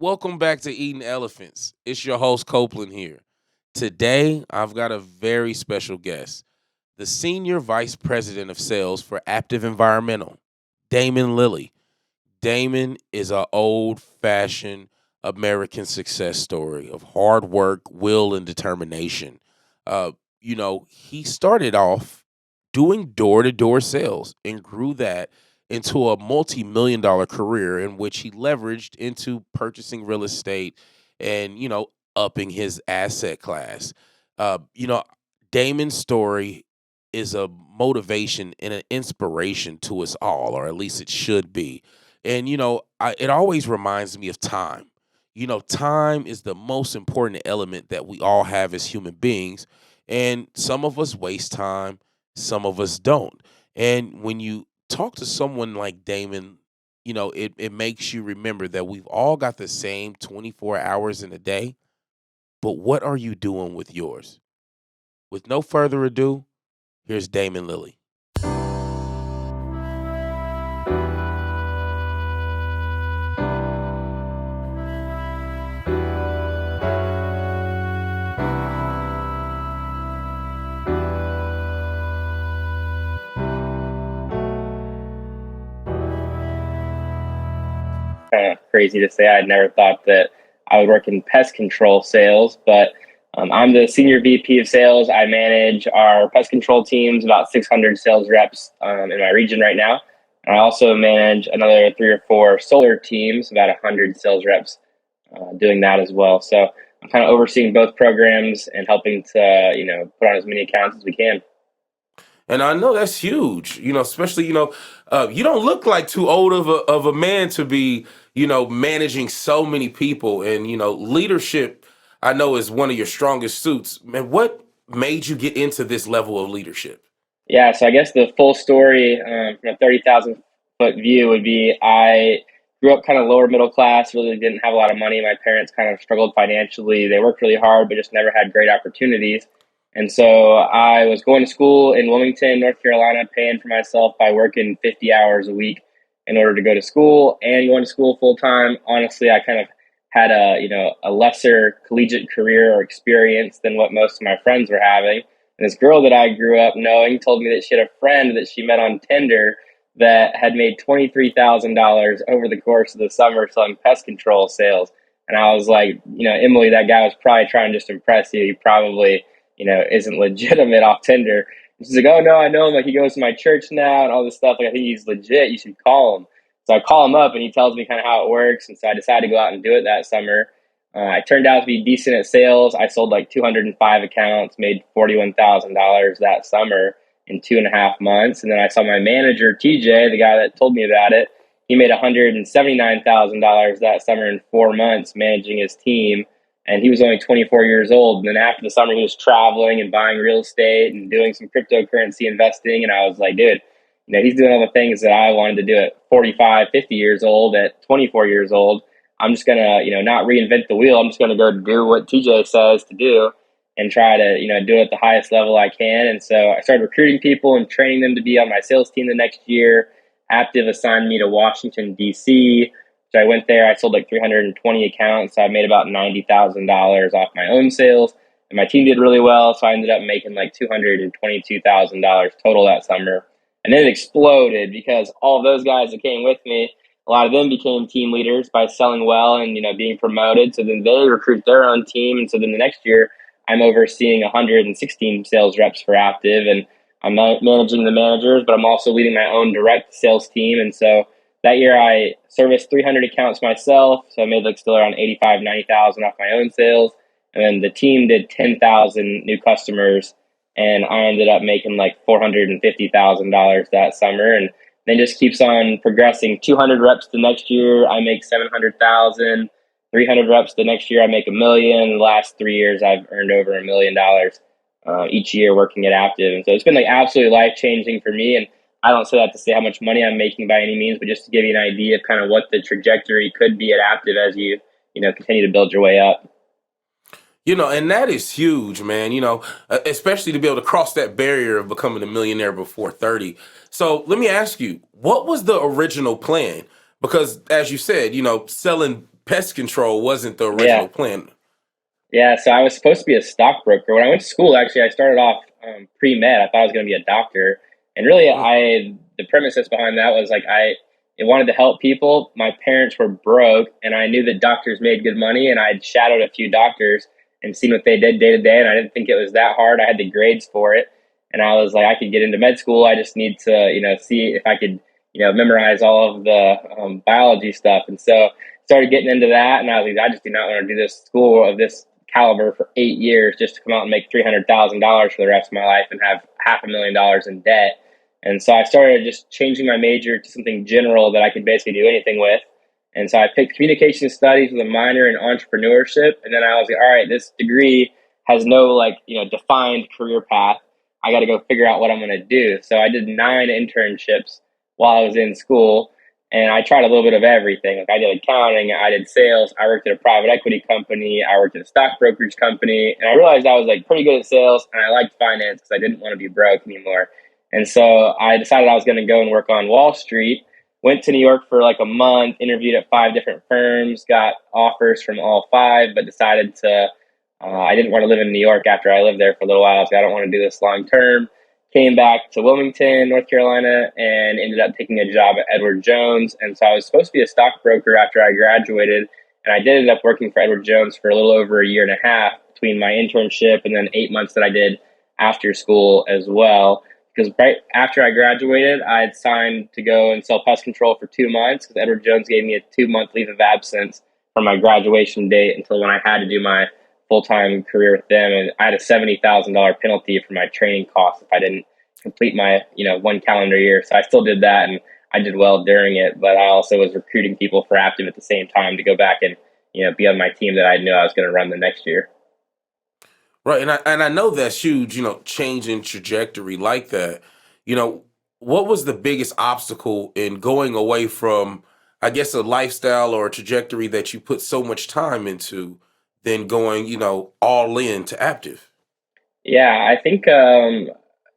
Welcome back to Eating Elephants. It's your host, Copeland, here. Today, I've got a very special guest, the Senior Vice President of Sales for Aptive Environmental, Damon Lilly. Damon is an old fashioned American success story of hard work, will, and determination. He started off doing door to door sales and grew that into a multi-million dollar career in which he leveraged into purchasing real estate and, upping his asset class. Uh, you know, Damon's story is a motivation and an inspiration to us all, or at least it should be. And it always reminds me of time. Time is the most important element that we all have as human beings, and some of us waste time, some of us don't. And when you talk to someone like Damon, it makes you remember that we've all got the same 24 hours in a day, but what are you doing with yours? With no further ado, here's Damon Lilly. Kind of crazy to say. I'd never thought that I would work in pest control sales, but I'm the senior VP of sales. I manage our pest control teams, about 600 sales reps in my region right now. And I also manage another three or four solar teams, about 100 sales reps doing that as well. So I'm kind of overseeing both programs and helping to, put on as many accounts as we can. And I know that's huge, especially, you don't look like too old of a man to be, managing so many people. And, leadership, I know, is one of your strongest suits. Man, what made you get into this level of leadership? Yeah, so I guess the full story from a 30,000 foot view would be I grew up kind of lower middle class, really didn't have a lot of money. My parents kind of struggled financially. They worked really hard, but just never had great opportunities. And so I was going to school in Wilmington, North Carolina, paying for myself by working 50 hours a week in order to go to school and going to school full time. Honestly, I kind of had a lesser collegiate career or experience than what most of my friends were having. And this girl that I grew up knowing told me that she had a friend that she met on Tinder that had made $23,000 over the course of the summer selling pest control sales. And I was like, Emily, that guy was probably trying to just impress you. He probably, isn't legitimate off Tinder. And she's like, oh, no, I know him. Like, he goes to my church now and all this stuff. Like, I think he's legit. You should call him. So I call him up and he tells me kind of how it works. And so I decided to go out and do it that summer. I turned out to be decent at sales. I sold like 205 accounts, made $41,000 that summer in 2.5 months. And then I saw my manager, TJ, the guy that told me about it, he made $179,000 that summer in 4 months managing his team. And he was only 24 years old. And then after the summer, he was traveling and buying real estate and doing some cryptocurrency investing. And I was like, dude, he's doing all the things that I wanted to do at 45, 50 years old, at 24 years old. I'm just gonna, not reinvent the wheel. I'm just gonna go do what TJ says to do and try to, do it at the highest level I can. And so I started recruiting people and training them to be on my sales team the next year. Aptive assigned me to Washington, D.C. So I went there. I sold like 320 accounts. So I made about $90,000 off my own sales. And my team did really well. So I ended up making like $222,000 total that summer. And then it exploded because all of those guys that came with me, a lot of them became team leaders by selling well and being promoted. So then they recruit their own team, and so then the next year I'm overseeing 116 sales reps for Aptive, and I'm managing the managers, but I'm also leading my own direct sales team. And so that year I serviced 300 accounts myself, so I made like still around 85, 90,000 off my own sales, and then the team did 10,000 new customers, and I ended up making like $450,000 that summer, and then just keeps on progressing. 200 reps the next year, I make 700,000. 300 reps the next year, I make $1 million. The last 3 years, I've earned over $1 million each year working at Aptive. And so it's been like absolutely life changing for me. And I don't say that to say how much money I'm making by any means, but just to give you an idea of kind of what the trajectory could be at Aptive as you continue to build your way up. And that is huge, man, especially to be able to cross that barrier of becoming a millionaire before 30. So let me ask you, what was the original plan? Because as you said, selling pest control wasn't the Yeah. original plan. Yeah, so I was supposed to be a stockbroker. When I went to school, actually, I started off pre-med. I thought I was going to be a doctor, and really, Mm. I the premises behind that was like I wanted to help people. My parents were broke, and I knew that doctors made good money, and I'd shadowed a few doctors and seen what they did day to day, and I didn't think it was that hard. I had the grades for it, and I was like, I could get into med school. I just need to, see if I could, memorize all of the biology stuff, and so started getting into that, and I was like, I just do not want to do this school of this caliber for 8 years just to come out and make $300,000 for the rest of my life and have $500,000 in debt. And so I started just changing my major to something general that I could basically do anything with. And so I picked communication studies with a minor in entrepreneurship. And then I was like, all right, this degree has no defined career path. I got to go figure out what I'm going to do. So I did 9 internships while I was in school, and I tried a little bit of everything. Like I did accounting, I did sales, I worked at a private equity company, I worked at a stock brokerage company, and I realized I was like pretty good at sales and I liked finance because I didn't want to be broke anymore. And so I decided I was going to go and work on Wall Street. Went to New York for like a month, interviewed at 5 different firms, got offers from all five, but decided to. I didn't want to live in New York after I lived there for a little while. I was like, I don't want to do this long term. Came back to Wilmington, North Carolina, and ended up taking a job at Edward Jones. And so I was supposed to be a stockbroker after I graduated, and I did end up working for Edward Jones for a little over a year and a half between my internship and then 8 months that I did after school as well. Because right after I graduated, I had signed to go and sell pest control for 2 months because Edward Jones gave me a 2 month leave of absence from my graduation date until when I had to do my full time career with them, and I had a $70,000 penalty for my training costs if I didn't complete my 1 calendar year. So I still did that, and I did well during it. But I also was recruiting people for Aptive at the same time to go back and be on my team that I knew I was going to run the next year. Right, and I know that's huge. Changing trajectory like that. You know, what was the biggest obstacle in going away from, I guess, a lifestyle or a trajectory that you put so much time into, then going, all in to active. Yeah, I think the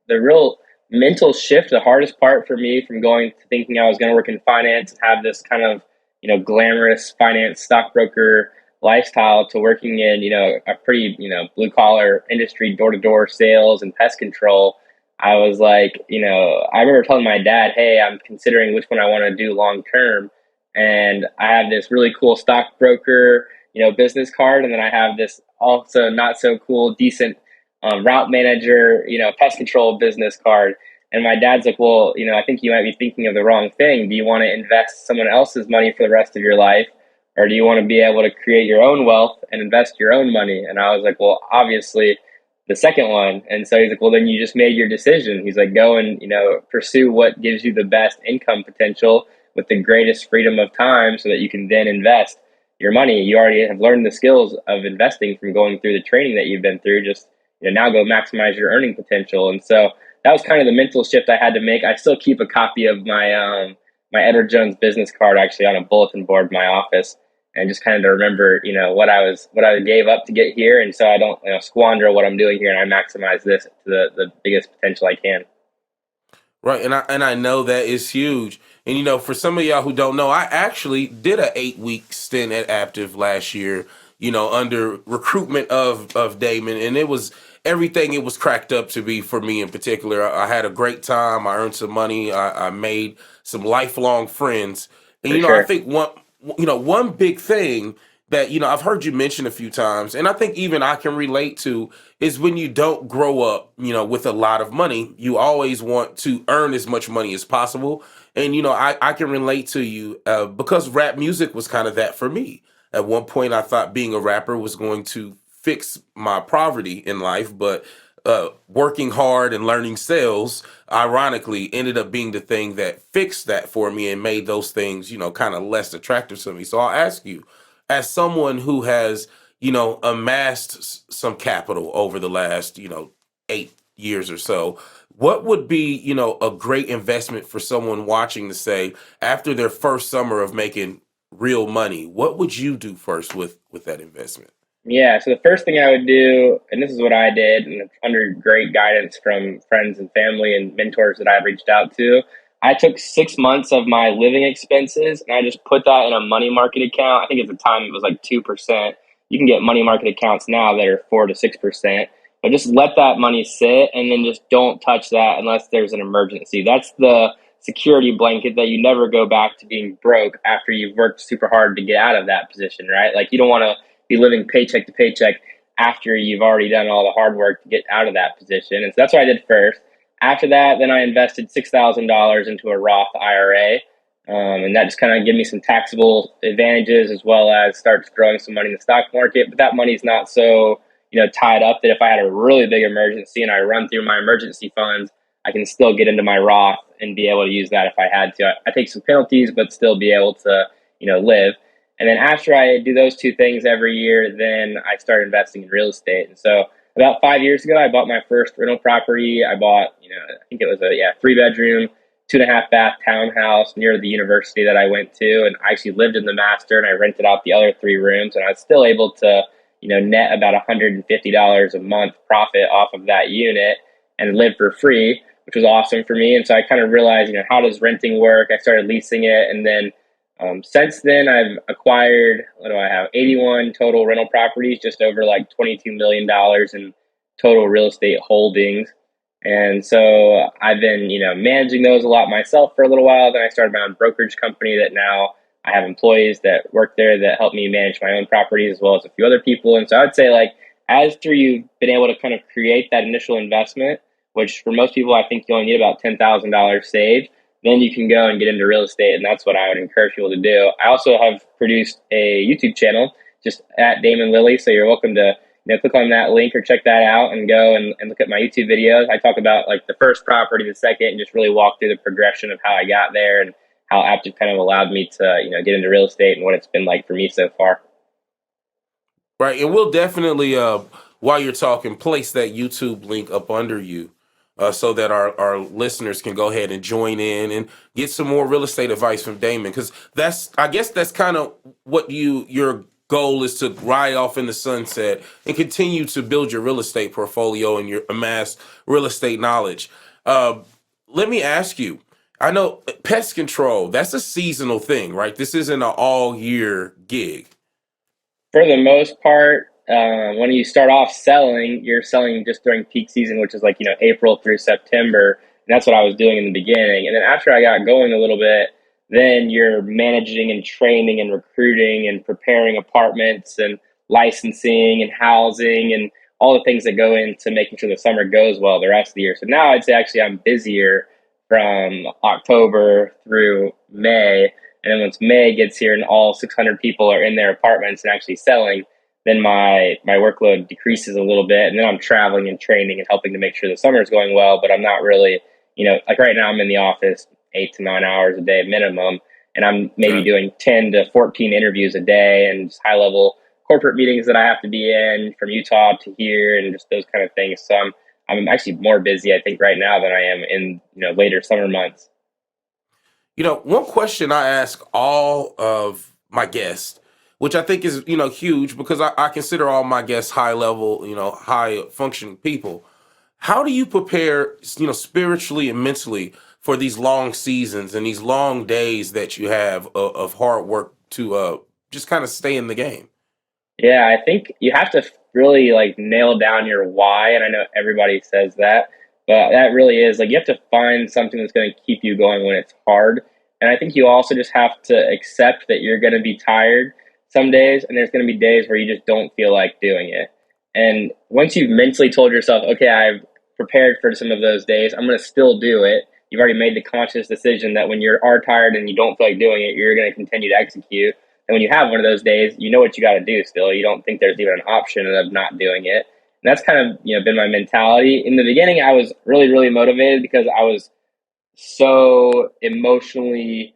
real mental shift, the hardest part for me from going to thinking I was going to work in finance and have this kind of, glamorous finance stockbroker lifestyle to working in, a pretty, blue collar industry, door to door sales and pest control. I was like, I remember telling my dad, hey, I'm considering which one I want to do long term. And I have this really cool stockbroker, business card. And then I have this also not so cool, decent route manager, pest control business card. And my dad's like, well, I think you might be thinking of the wrong thing. Do you want to invest someone else's money for the rest of your life? Or do you want to be able to create your own wealth and invest your own money? And I was like, well, obviously the second one. And so he's like, well, then you just made your decision. He's like, go and, pursue what gives you the best income potential with the greatest freedom of time so that you can then invest your money. You already have learned the skills of investing from going through the training that you've been through. Just now go maximize your earning potential. And so that was kind of the mental shift I had to make. I still keep a copy of my Edward Jones business card actually on a bulletin board in my office, and just kind of to remember, what I gave up to get here, and so I don't squander what I'm doing here, and I maximize this to the biggest potential I can. Right, and I know that is huge. And for some of y'all who don't know, I actually did a 8 week stint at Aptive last year. Under recruitment of Damon, and it was everything it was cracked up to be for me in particular. I had a great time. I earned some money. I made some lifelong friends, and For I sure. think one big thing that I've heard you mention a few times, and I think even I can relate to, is when you don't grow up, with a lot of money, you always want to earn as much money as possible. And I can relate to you because rap music was kind of that for me. At one point, I thought being a rapper was going to fix my poverty in life, but working hard and learning sales, ironically, ended up being the thing that fixed that for me and made those things, kind of less attractive to me. So I'll ask you, as someone who has, amassed some capital over the last, 8 years or so, what would be, a great investment for someone watching to say after their first summer of making real money? What would you do first with that investment? Yeah, so the first thing I would do, and this is what I did, and under great guidance from friends and family and mentors that I've reached out to, I took 6 months of my living expenses and I just put that in a money market account. I think at the time it was like 2%. You can get money market accounts now that are 4 to 6%. But just let that money sit and then just don't touch that unless there's an emergency. That's the security blanket that you never go back to being broke after you've worked super hard to get out of that position, right? Like you don't want to be living paycheck to paycheck after you've already done all the hard work to get out of that position. And so that's what I did first. After that, then I invested $6,000 into a Roth IRA. And that just kind of gave me some taxable advantages as well as starts growing some money in the stock market. But that money's not so, tied up that if I had a really big emergency and I run through my emergency funds, I can still get into my Roth and be able to use that if I had to. I take some penalties, but still be able to, live. And then after I do those two things every year, then I started investing in real estate. And so about 5 years ago, I bought my first rental property. I bought, I think it was a 3 bedroom, 2.5 bath townhouse near the university that I went to. And I actually lived in the master and I rented out the other 3 rooms. And I was still able to, net about $150 a month profit off of that unit and live for free, which was awesome for me. And so I kind of realized, how does renting work? I started leasing it. And then since then, I've acquired, what do I have, 81 total rental properties, just over like $22 million in total real estate holdings. And so I've been, managing those a lot myself for a little while. Then I started my own brokerage company that now I have employees that work there that help me manage my own properties as well as a few other people. And so I would say like, after you've been able to kind of create that initial investment, which for most people, I think you only need about $10,000 saved, then you can go and get into real estate. And that's what I would encourage people to do. I also have produced a YouTube channel just at Damon Lilly. So you're welcome to click on that link or check that out and go and look at my YouTube videos. I talk about like the first property, the second, and just really walk through the progression of how I got there and how Aptive kind of allowed me to, get into real estate and what it's been like for me so far. Right. And we'll definitely, while you're talking, place that YouTube link up under you so that our listeners can go ahead and join in and get some more real estate advice from Damon. Because I guess that's kind of what your goal is, to ride off in the sunset and continue to build your real estate portfolio and your amass real estate knowledge. Let me ask you, I know pest control, that's a seasonal thing, right? This isn't an all year gig. For the most part, when you start off selling, you're selling just during peak season, which is like, April through September. And that's what I was doing in the beginning. And then after I got going a little bit, then you're managing and training and recruiting and preparing apartments and licensing and housing and all the things that go into making sure the summer goes well the rest of the year. So now I'd say actually I'm busier from October through May. And then once May gets here and all 600 people are in their apartments and actually selling, then my workload decreases a little bit. And then I'm traveling and training and helping to make sure the summer is going well. But I'm not really, like right now I'm in the office 8 to 9 hours a day minimum. And I'm maybe doing 10 to 14 interviews a day and just high level corporate meetings that I have to be in from Utah to here and just those kind of things. So I'm actually more busy, I think, right now than I am in, later summer months. One question I ask all of my guests, which I think is, huge because I consider all my guests high level, high functioning people. How do you prepare, spiritually and mentally for these long seasons and these long days that you have of hard work to just kind of stay in the game? Yeah, I think you have to really like nail down your why. And I know everybody says that, but that really is like you have to find something that's going to keep you going when it's hard. And I think you also just have to accept that you're going to be tired some days, and there's going to be days where you just don't feel like doing it. And once you've mentally told yourself, okay, I've prepared for some of those days, I'm going to still do it. You've already made the conscious decision that when you are tired and you don't feel like doing it, you're going to continue to execute. And when you have one of those days, you know what you got to do still. You don't think there's even an option of not doing it. And that's kind of, been my mentality. In the beginning, I was really, really motivated because I was so emotionally,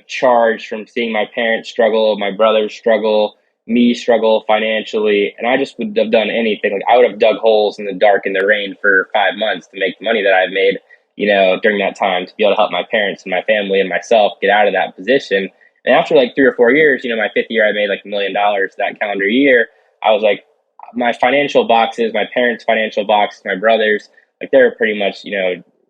charged from seeing my parents struggle, my brothers struggle, me struggle financially. And I just would have done anything. Like I would have dug holes in the dark in the rain for 5 months to make the money that I've made, during that time to be able to help my parents and my family and myself get out of that position. And after like 3 or 4 years, my fifth year, I made like $1 million that calendar year. I was like, my financial boxes, my parents' financial boxes, my brothers, like they were pretty much,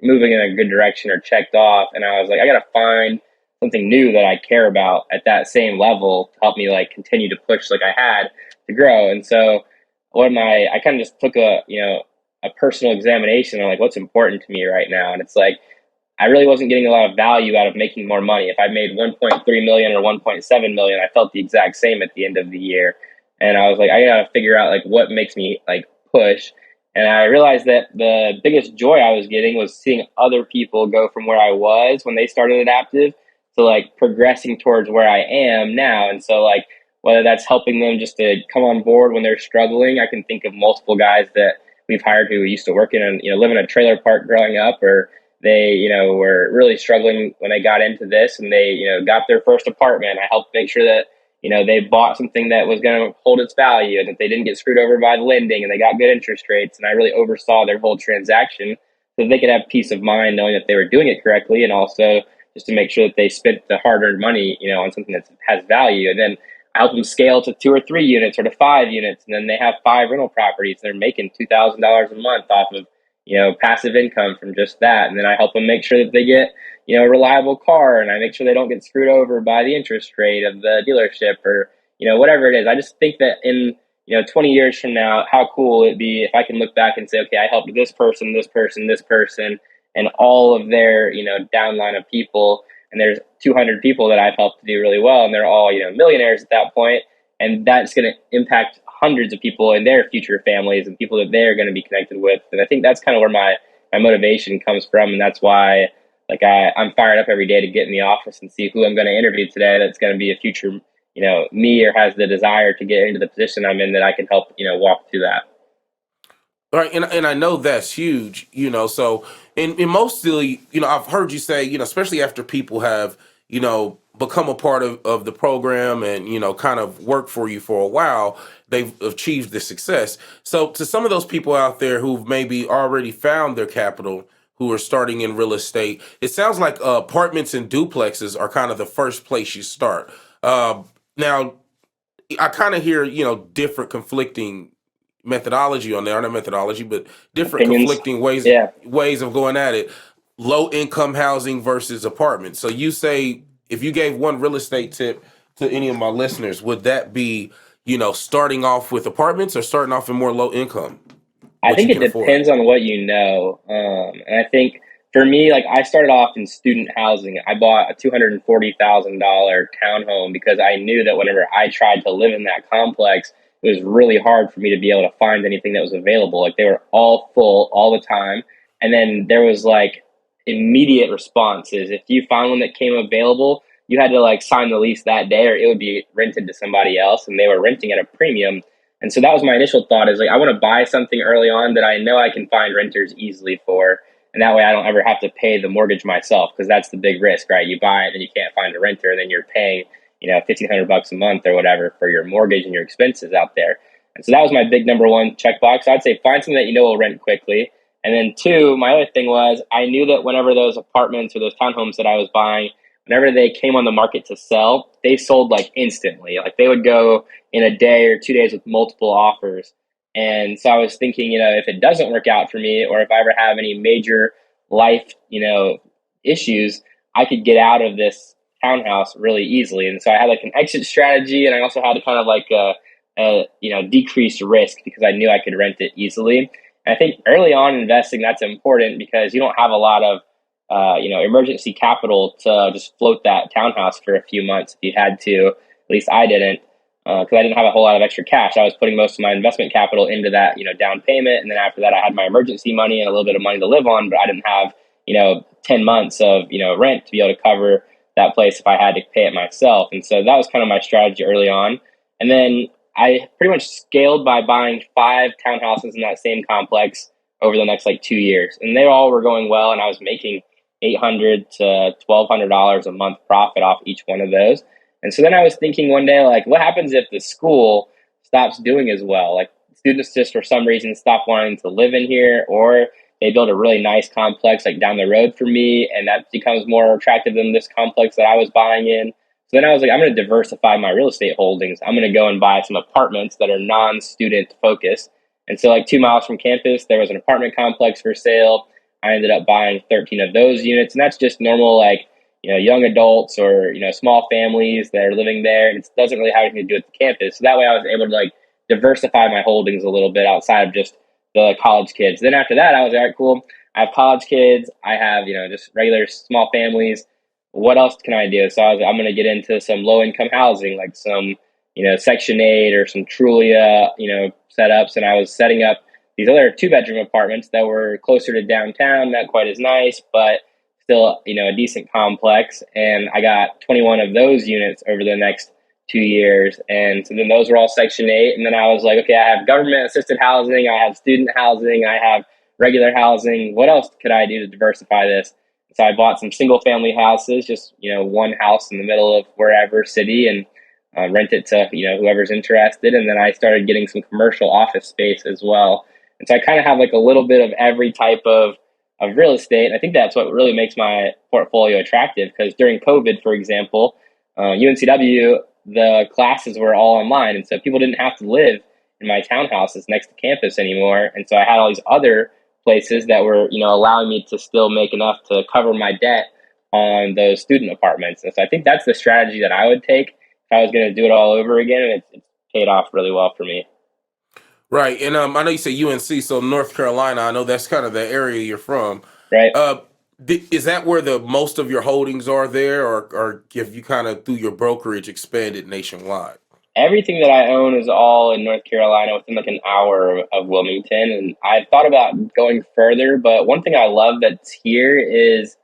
moving in a good direction or checked off. And I was like, I got to find something new that I care about at that same level to help me like continue to push like I had to grow. And so I kind of just took a personal examination on like what's important to me right now. And it's like, I really wasn't getting a lot of value out of making more money. If I made 1.3 million or 1.7 million, I felt the exact same at the end of the year. And I was like, I gotta figure out like what makes me like push. And I realized that the biggest joy I was getting was seeing other people go from where I was when they started Adaptive to like progressing towards where I am now. And so like whether that's helping them just to come on board when they're struggling, I can think of multiple guys that we've hired who used to work in and live in a trailer park growing up, or they were really struggling when they got into this, and they got their first apartment. I helped make sure that they bought something that was going to hold its value, and that they didn't get screwed over by the lending, and they got good interest rates. And I really oversaw their whole transaction so that they could have peace of mind knowing that they were doing it correctly, and also just to make sure that they spent the hard-earned money on something that has value. And then I help them scale to 2 or 3 units or to 5 units, and then they have 5 rental properties. And they're making $2,000 a month off of passive income from just that. And then I help them make sure that they get, a reliable car, and I make sure they don't get screwed over by the interest rate of the dealership, or, whatever it is. I just think that in, 20 years from now, how cool it'd be if I can look back and say, okay, I helped this person, this person, this person, and all of their, downline of people. And there's 200 people that I've helped to do really well, and they're all, millionaires at that point. And that's going to impact hundreds of people in their future families and people that they're going to be connected with. And I think that's kind of where my motivation comes from. And that's why like I'm fired up every day to get in the office and see who I'm going to interview today that's going to be a future, me, or has the desire to get into the position I'm in, that I can help, walk through that. Right, and I know that's huge, so and mostly, I've heard you say, especially after people have, become a part of the program and, kind of work for you for a while, they've achieved the success. So to some of those people out there who've maybe already found their capital, who are starting in real estate, it sounds like apartments and duplexes are kind of the first place you start. Now, I kind of hear, different conflicting methodology on there, not methodology, but different Opinions. conflicting ways Yeah. ways of going at it. Low income housing versus apartments. So you say, if you gave one real estate tip to any of my listeners, would that be, starting off with apartments or starting off in more low income, I what you think it can afford? depends on what you know. And I think for me, like I started off in student housing. I bought a $240,000 townhome because I knew that whenever I tried to live in that complex, it was really hard for me to be able to find anything that was available. Like they were all full all the time. And then there was like immediate responses. If you found one that came available, you had to like sign the lease that day or it would be rented to somebody else, and they were renting at a premium. And so that was my initial thought, is like, I want to buy something early on that I know I can find renters easily for. And that way I don't ever have to pay the mortgage myself, because that's the big risk, right? You buy it and you can't find a renter, and then you're paying, $1,500 a month or whatever for your mortgage and your expenses out there. And so that was my big number one checkbox. I'd say find something that will rent quickly. And then two, my other thing was I knew that whenever those apartments or those townhomes that I was buying, whenever they came on the market to sell, they sold like instantly. Like they would go in a day or 2 days with multiple offers. And so I was thinking, if it doesn't work out for me, or if I ever have any major life, issues, I could get out of this townhouse really easily. And so I had like an exit strategy, and I also had to kind of like decrease risk because I knew I could rent it easily. And I think early on investing, that's important because you don't have a lot of emergency capital to just float that townhouse for a few months if you had to. At least I didn't, because I didn't have a whole lot of extra cash. I was putting most of my investment capital into that, down payment, and then after that, I had my emergency money and a little bit of money to live on. But I didn't have, 10 months of rent to be able to cover that place if I had to pay it myself. And so that was kind of my strategy early on. And then I pretty much scaled by buying 5 townhouses in that same complex over the next like 2 years, and they all were going well, and I was making $800 to $1,200 a month profit off each one of those. And so then I was thinking one day, like, what happens if the school stops doing as well? Like, students just for some reason stop wanting to live in here, or they build a really nice complex like down the road for me, and that becomes more attractive than this complex that I was buying in. So then I was like, I'm going to diversify my real estate holdings. I'm going to go and buy some apartments that are non-student focused. And so like 2 miles from campus, there was an apartment complex for sale. I ended up buying 13 of those units, and that's just normal, like, young adults or, small families that are living there. And it doesn't really have anything to do with the campus. So that way I was able to like diversify my holdings a little bit outside of just the college kids. Then after that, I was all right, cool. I have college kids. I have, just regular small families. What else can I do? So I'm going to get into some low income housing, like some, Section 8 or some Trulia, setups. And I was setting up these other 2-bedroom apartments that were closer to downtown, not quite as nice, but still, a decent complex. And I got 21 of those units over the next 2 years. And so then those were all Section 8. And then I was like, okay, I have government assisted housing, I have student housing, I have regular housing. What else could I do to diversify this? So I bought some single family houses, just, one house in the middle of wherever city, and rent it to, whoever's interested. And then I started getting some commercial office space as well. And so I kind of have like a little bit of every type of real estate. And I think that's what really makes my portfolio attractive, because during COVID, for example, UNCW, the classes were all online. And so people didn't have to live in my townhouses next to campus anymore. And so I had all these other places that were, allowing me to still make enough to cover my debt on those student apartments. And so I think that's the strategy that I would take if I was going to do it all over again. And it's paid off really well for me. Right. And I know you say UNC, so North Carolina. I know that's kind of the area you're from. Right. Uh, is that where the most of your holdings are there, or have you kind of through your brokerage expanded nationwide? Everything that I own is all in North Carolina, within like an hour of Wilmington. And I thought about going further, but one thing I love that's here is,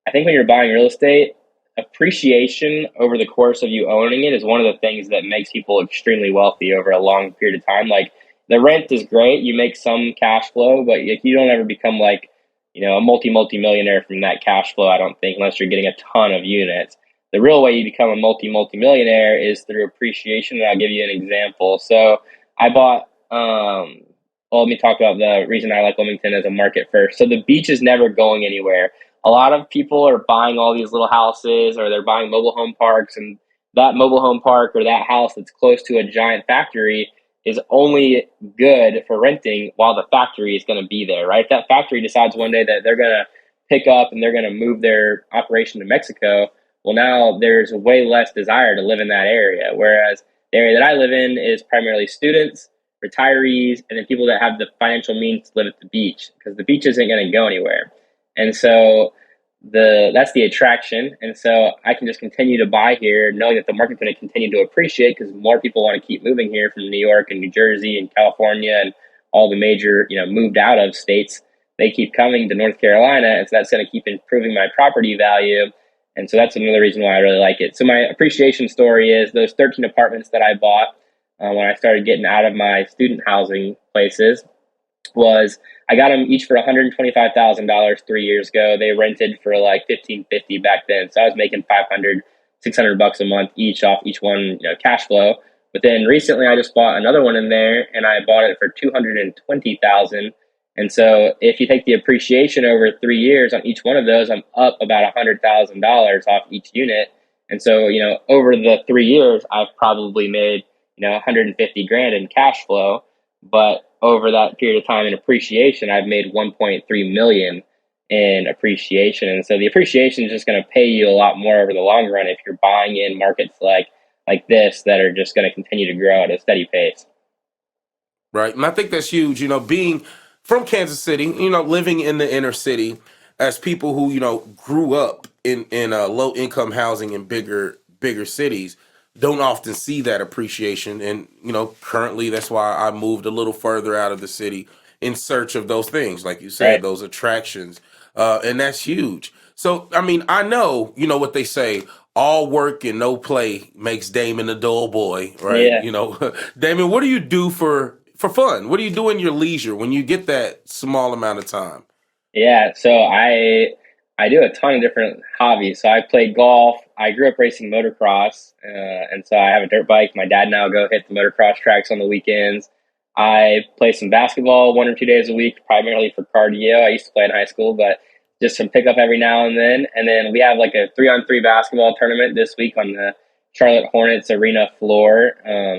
I think when you're buying real estate, appreciation over the course of you owning it is one of the things that makes people extremely wealthy over a long period of time. Like, the rent is great, you make some cash flow, but you don't ever become like, a multi-millionaire from that cash flow, I don't think, unless you're getting a ton of units. The real way you become a multi-millionaire is through appreciation. And I'll give you an example. So I bought, well, let me talk about the reason I like Wilmington as a market first. So the beach is never going anywhere. A lot of people are buying all these little houses, or they're buying mobile home parks, and that mobile home park or that house that's close to a giant factory is only good for renting while the factory is going to be there, right? If that factory decides one day that they're going to pick up and they're going to move their operation to Mexico, well, now there's way less desire to live in that area. Whereas the area that I live in is primarily students, retirees, and then people that have the financial means to live at the beach, because the beach isn't going to go anywhere. And so that's the attraction. And so I can just continue to buy here, knowing that the market's going to continue to appreciate, because more people want to keep moving here from New York and New Jersey and California and all the major, moved out of states. They keep coming to North Carolina, and so that's going to keep improving my property value. And so that's another reason why I really like it. So my appreciation story is those 13 apartments that I bought when I started getting out of my student housing places was, I got them each for $125,000 3 years ago. They rented for like $1,550 back then. So I was making 500, $600 a month each off each one, cash flow. But then recently I just bought another one in there, and I bought it for $220,000. And so if you take the appreciation over 3 years on each one of those, I'm up about $100,000 off each unit. And so, over the 3 years, I've probably made, 150 grand in cash flow. But over that period of time in appreciation, I've made 1.3 million in appreciation. And so the appreciation is just going to pay you a lot more over the long run if you're buying in markets like this that are just going to continue to grow at a steady pace. Right. And I think that's huge, being from Kansas City, living in the inner city, as people who, grew up in low income housing in bigger cities, don't often see that appreciation. And, currently that's why I moved a little further out of the city in search of those things, like you said, Right. those attractions. And that's huge. So, I mean, I know, what they say, all work and no play makes Damon a dull boy, right? Yeah. Damon, what do you do for fun? What do you do in your leisure when you get that small amount of time? Yeah. So I do a ton of different hobbies. So I play golf. I grew up racing motocross, and so I have a dirt bike. My dad and I will go hit the motocross tracks on the weekends. I play some basketball 1 or 2 days a week, primarily for cardio. I used to play in high school, but just some pickup every now and then. And then we have like a 3-on-3 basketball tournament this week on the Charlotte Hornets arena floor.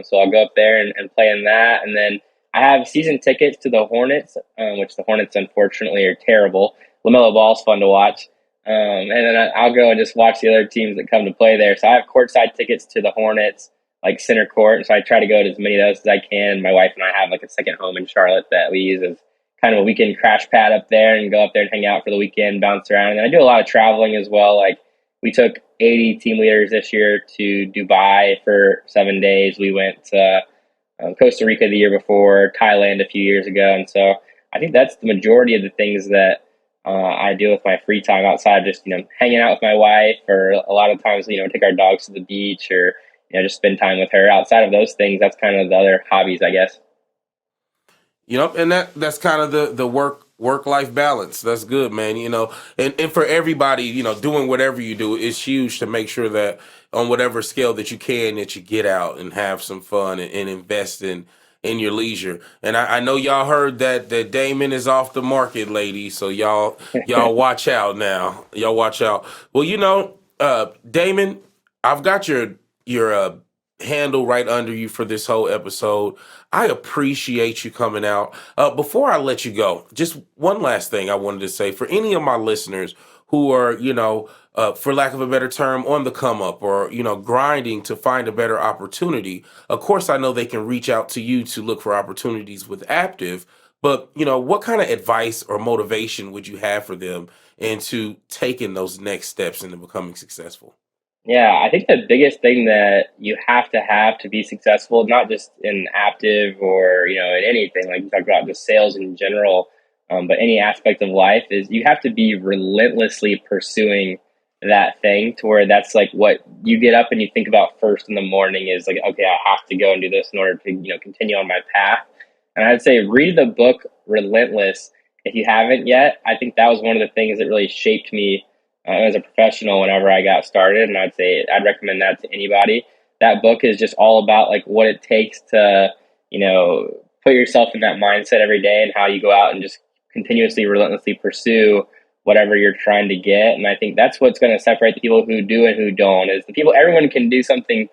So I'll go up there and play in that. And then I have season tickets to the Hornets, which the Hornets unfortunately are terrible. LaMelo Ball's fun to watch. And then I'll go and just watch the other teams that come to play there. So I have courtside tickets to the Hornets, like center court. So I try to go to as many of those as I can. My wife and I have like a second home in Charlotte that we use as kind of a weekend crash pad up there, and go up there and hang out for the weekend, bounce around. And then I do a lot of traveling as well. Like we took 80 team leaders this year to Dubai for 7 days. We went to Costa Rica the year before, Thailand a few years ago. And so I think that's the majority of the things that I do with my free time outside of just, hanging out with my wife, or a lot of times, take our dogs to the beach, or, just spend time with her. Outside of those things, that's kind of the other hobbies, I guess. And that's kind of the work-life balance. That's good, man. And for everybody, doing whatever you do, it's huge to make sure that on whatever scale that you can, that you get out and have some fun and invest in your leisure. And I know y'all heard that Damon is off the market, ladies. So y'all watch out now. Y'all watch out. Well, Damon, I've got your handle right under you for this whole episode. I appreciate you coming out. Before I let you go, just one last thing I wanted to say for any of my listeners who are, for lack of a better term, on the come up, or, grinding to find a better opportunity. Of course, I know they can reach out to you to look for opportunities with Aptive, but, what kind of advice or motivation would you have for them into taking those next steps into becoming successful? Yeah, I think the biggest thing that you have to be successful, not just in Aptive or, in anything, like you talked about just sales in general, but any aspect of life, is you have to be relentlessly pursuing that thing, to where that's like what you get up and you think about first in the morning is like, okay, I have to go and do this in order to, continue on my path. And I'd say read the book Relentless if you haven't yet. I think that was one of the things that really shaped me as a professional whenever I got started, and I'd recommend that to anybody. That book is just all about like what it takes to, put yourself in that mindset every day, and how you go out and just continuously, relentlessly pursue whatever you're trying to get. And I think that's what's going to separate the people who do and who don't. Is the people, everyone can do something,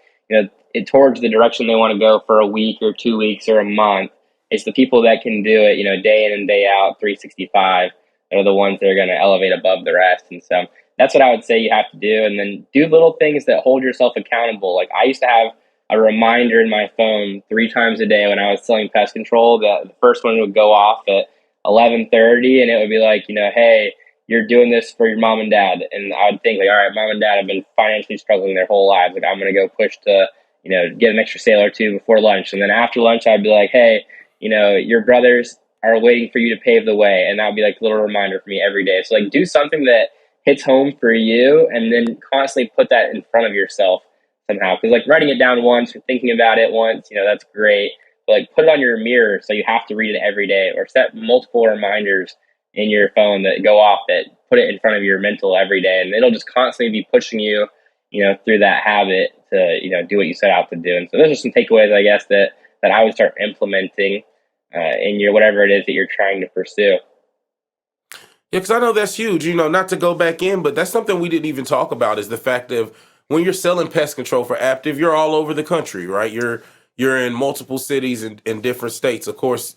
towards the direction they want to go for a week or 2 weeks or a month. It's the people that can do it, day in and day out, 365, that are the ones that are going to elevate above the rest. And so that's what I would say you have to do. And then do little things that hold yourself accountable. Like I used to have a reminder in my phone 3 times a day when I was selling pest control. The first one would go off at 11:30, and it would be like, hey, you're doing this for your mom and dad. And I would think like, all right, mom and dad have been financially struggling their whole lives. Like I'm going to go push to, get an extra sale or two before lunch. And then after lunch, I'd be like, hey, your brothers are waiting for you to pave the way. And that would be like a little reminder for me every day. So like do something that hits home for you, and then constantly put that in front of yourself somehow. Because like writing it down once or thinking about it once, that's great. But like put it on your mirror so you have to read it every day, or set multiple reminders in your phone that go off, that put it in front of your mental every day. And it'll just constantly be pushing you, through that habit to, do what you set out to do. And so those are some takeaways, I guess, that I would start implementing in your whatever it is that you're trying to pursue. Yeah, because I know that's huge. Not to go back in, but that's something we didn't even talk about, is the fact of when you're selling pest control for Aptive, you're all over the country, right? You're in multiple cities and in different states. Of course,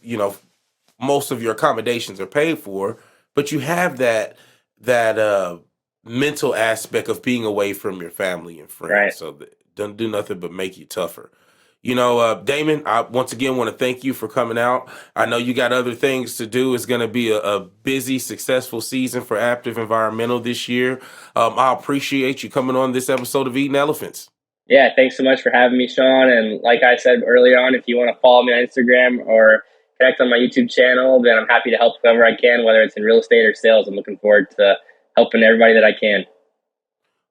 most of your accommodations are paid for, but you have that mental aspect of being away from your family and friends. Right. So that doesn't do nothing but make you tougher. Damon, I once again want to thank you for coming out. I know you got other things to do. It's going to be a busy, successful season for Aptive Environmental this year. I appreciate you coming on this episode of Eating Elephants. Yeah, thanks so much for having me, Sean. And like I said earlier on, if you want to follow me on Instagram or connect on my YouTube channel, then I'm happy to help whoever I can, whether it's in real estate or sales. I'm looking forward to helping everybody that I can.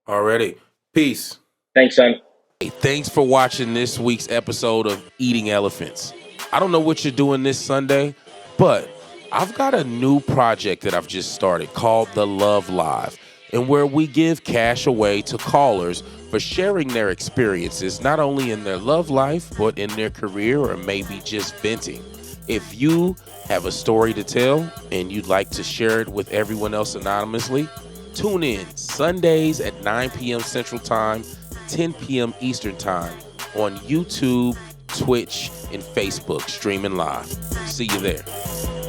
Alrighty. Peace. Thanks, Sean. Hey, thanks for watching this week's episode of Eating Elephants. I don't know what you're doing this Sunday, but I've got a new project that I've just started called The Love Live, and where we give cash away to callers for sharing their experiences, not only in their love life, but in their career, or maybe just venting. If you have a story to tell and you'd like to share it with everyone else anonymously, tune in Sundays at 9 p.m. Central Time, 10 p.m. Eastern Time on YouTube, Twitch, and Facebook, streaming live. See you there.